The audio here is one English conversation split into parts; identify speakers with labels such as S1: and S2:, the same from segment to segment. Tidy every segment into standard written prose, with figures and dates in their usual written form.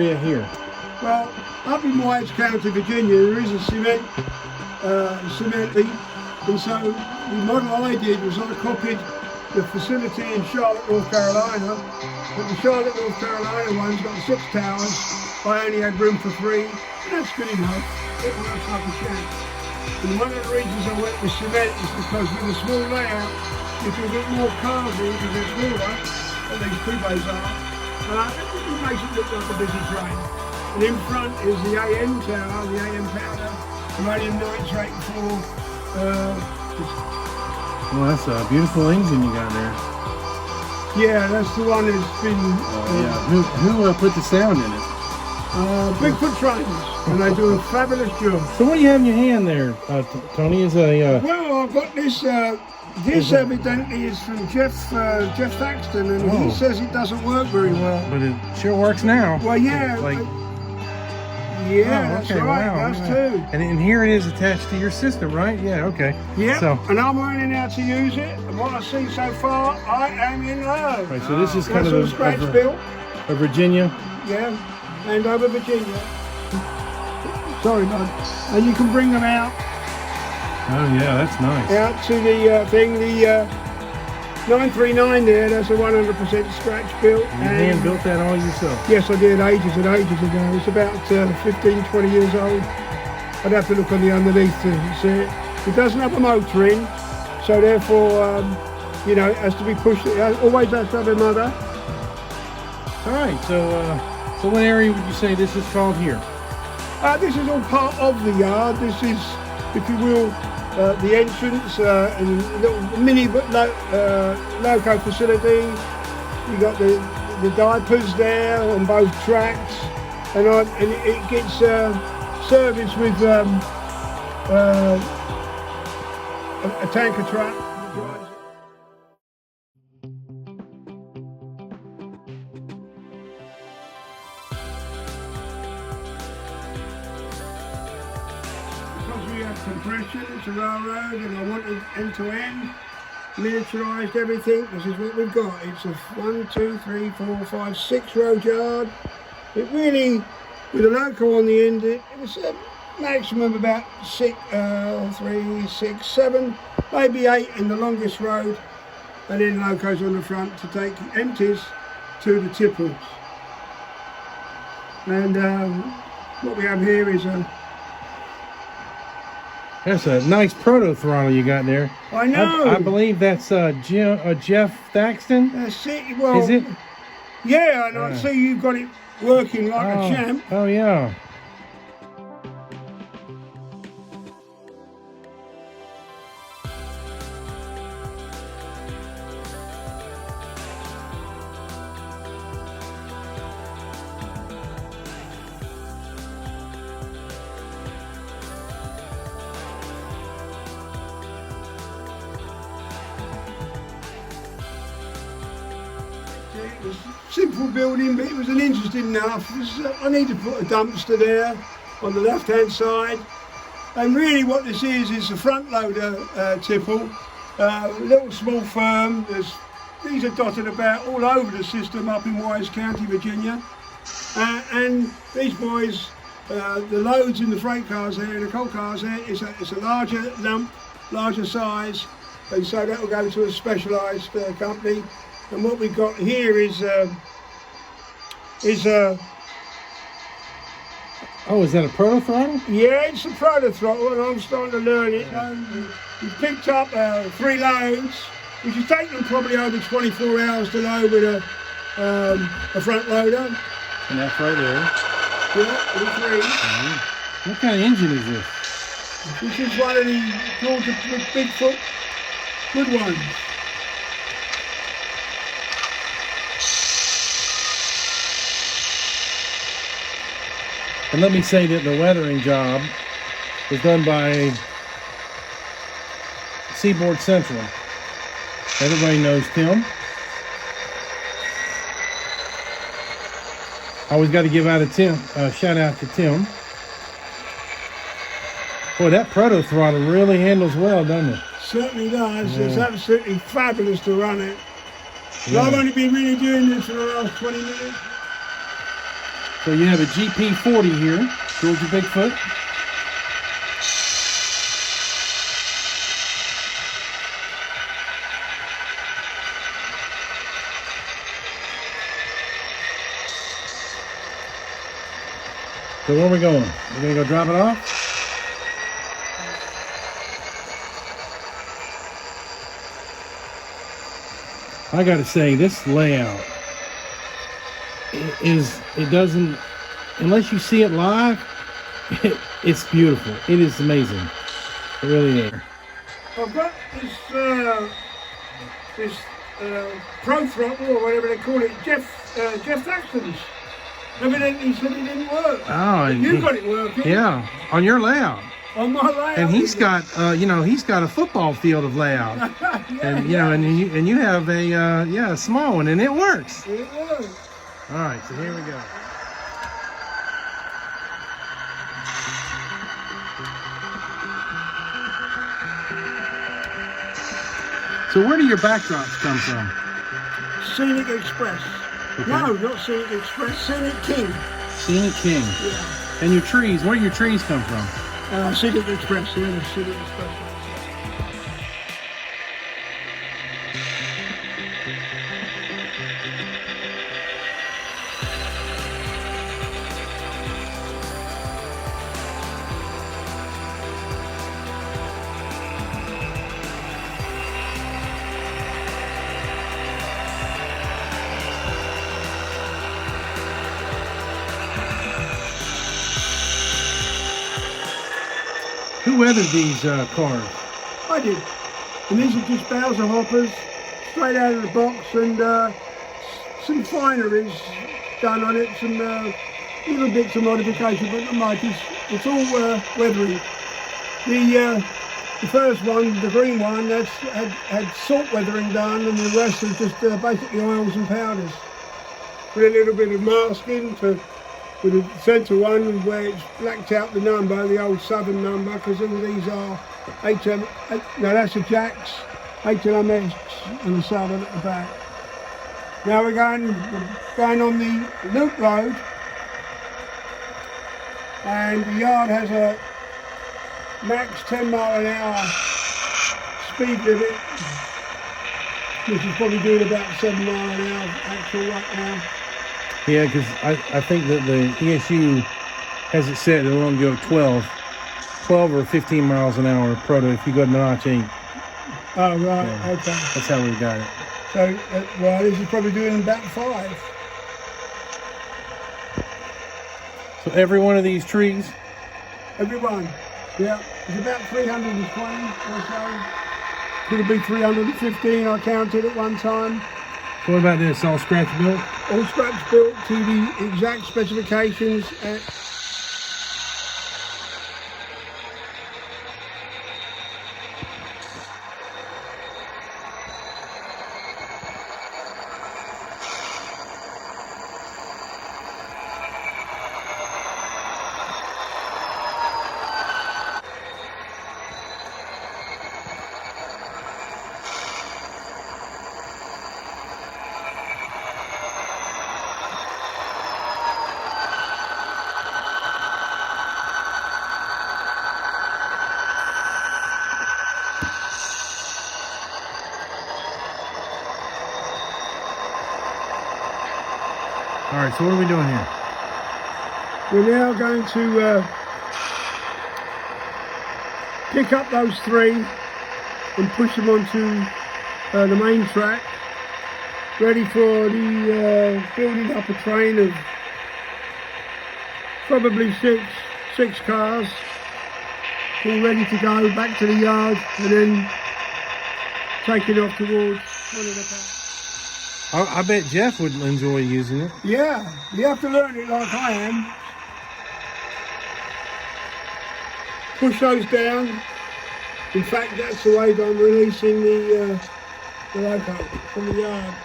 S1: area here?
S2: Well, up in Wise County, Virginia, there is a cement leak, and so the model I did was I copied the facility in Charlotte, North Carolina, but the Charlotte, North Carolina one's got 6 towers. I only had room for 3, and that's good enough. It works like a champ. And one of the reasons I went with cement is because with a small layout, you can get more cars in because they're smaller, at least coupees are. It makes it look like a busy train. And in front is the AM tower, the AM powder, ammonium nitrate for.
S1: Well, that's a beautiful engine you got there.
S2: Yeah, that's the one that's been.
S1: Yeah. Who put the sound in it?
S2: Bigfoot Trains, and they do a fabulous job.
S1: So what do you have in your hand there, Tony? Is a
S2: Well, I've got this. This evidently is from Jeff Thaxton, and he says it doesn't work very well.
S1: But it sure works now.
S2: Well, yeah. Yeah,
S1: okay,
S2: that's right.
S1: wow,
S2: That's too.
S1: And here it is attached to your system, right? Yeah, okay.
S2: Yeah,
S1: so,
S2: and I'm learning how to use it. And what I've seen so far, I am in love.
S1: Right, so this is kind
S2: that's
S1: of
S2: all scratch built.
S1: A Virginia.
S2: Yeah, and over Virginia. Sorry, bud. And you can bring them out.
S1: Oh yeah, that's nice.
S2: Out to the thing, the 939 there. That's a 100% scratch built.
S1: You hand built that all yourself?
S2: Yes, I did ages and ages ago. It's about 15, 20 years old. I'd have to look on the underneath to see it. It doesn't have a motor in, so therefore, you know, it has to be pushed. It always has to have a mother.
S1: All right. So what area would you say this is called here?
S2: This is all part of the yard. This is, if you will, the entrance and little mini loco facility. You got the diapers there on both tracks, and it gets serviced with a tanker truck. Compression, it's a railroad, and I wanted end-to-end, miniaturised everything. This is what we've got. It's a 1, 2, 3, 4, 5, 6 road yard. It really, with a loco on the end, it was a maximum of about 3, 6, 7, maybe 8 in the longest road, and then locos on the front to take empties to the tipples. And what we have here is a
S1: That's a nice proto throttle you got there.
S2: I know.
S1: I believe that's Jeff Thaxton.
S2: That's it. Well,
S1: is it?
S2: Yeah, and I see you've got it working like a champ.
S1: Oh yeah.
S2: It was a simple building, but it was an interesting enough. I need to put a dumpster there on the left-hand side. And really what this is a front loader tipple, little small firm. These are dotted about all over the system up in Wise County, Virginia. And these boys, the loads in the freight cars there, and the coal cars there, it's a larger lump, larger size, and so that will go to a specialised company. And what we've got here is
S1: Oh, is that a proto throttle?
S2: yeah, it's a proto throttle, and I'm starting to learn it. We've picked up 3 loads, which has taken them probably over 24 hours to load with a front loader.
S1: And that's right there.
S2: Yeah, all 3.
S1: Mm-hmm. What kind of engine is this?
S2: This is one of the Georgia Bigfoot good ones.
S1: And let me say that the weathering job was done by Seaboard Central. Everybody knows Tim. I always got to give out a shout out to Tim. Boy, that proto throttle really handles well, doesn't it?
S2: Certainly does.
S1: Yeah.
S2: It's absolutely fabulous to run it.
S1: Yeah.
S2: I've only been really doing this for the last 20 minutes.
S1: So you have a GP40 here, Georgia Bigfoot. So where are we going? We're gonna go drop it off? I gotta say, this layout it doesn't, unless you see it live, it's beautiful. It is amazing. It really is.
S2: I've got this Pro Throttle, or whatever they call it, Jeff Thaxton's. Evidently he said it didn't work.
S1: Oh,
S2: But you got it working.
S1: Yeah, on your layout.
S2: On my layout.
S1: And he's got, he's got a football field of layout. And you have a small one, and it works.
S2: It works.
S1: All right, so here we go. So where do your backdrops come from?
S2: Scenic Express.
S1: Okay.
S2: No, not Scenic Express. Scenic King.
S1: Scenic King.
S2: Yeah.
S1: And your trees, where do your trees come from?
S2: Scenic Express. Yeah, the Scenic Express.
S1: Who weathered these cars?
S2: I did. And these are just Bowser hoppers, straight out of the box, and some fineries done on it, some little bits of modification, but not much. It's all weathering. The first one, the green one, had salt weathering done, and the rest are just basically oils and powders. With a little bit of masking with the centre one where it's blacked out the number, the old Southern number, because all these are that's a Jacks, HLMS and the Southern at the back. Now we're going on the loop road, and the yard has a max 10 mile an hour speed limit, which is probably doing about 7 mile an hour actual right now.
S1: Yeah, because I think that the ESU has it set that it'll only go 12 or 15 miles an hour proto if you go to notch 8.
S2: Oh, right,
S1: Yeah.
S2: okay.
S1: That's how we got it.
S2: So, well, this is probably doing about 5.
S1: So every one of these trees,
S2: Every one, yeah. It's about 320 or so. Could be 315, I counted at one time.
S1: so what about this, all scratch built?
S2: All scraps built to the exact specifications.
S1: All right, so what are we doing here?
S2: We're now going to pick up those 3 and push them onto the main track, ready for the building up a train of probably six cars, all ready to go back to the yard and then take it off towards one of the cars.
S1: I bet Jeff would enjoy using it.
S2: Yeah, you have to learn it like I am. Push those down. In fact, that's the way that I'm releasing the loco from the yard.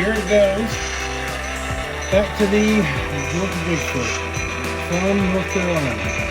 S1: here it goes. Back to the Georgia Bigfoot from North Carolina.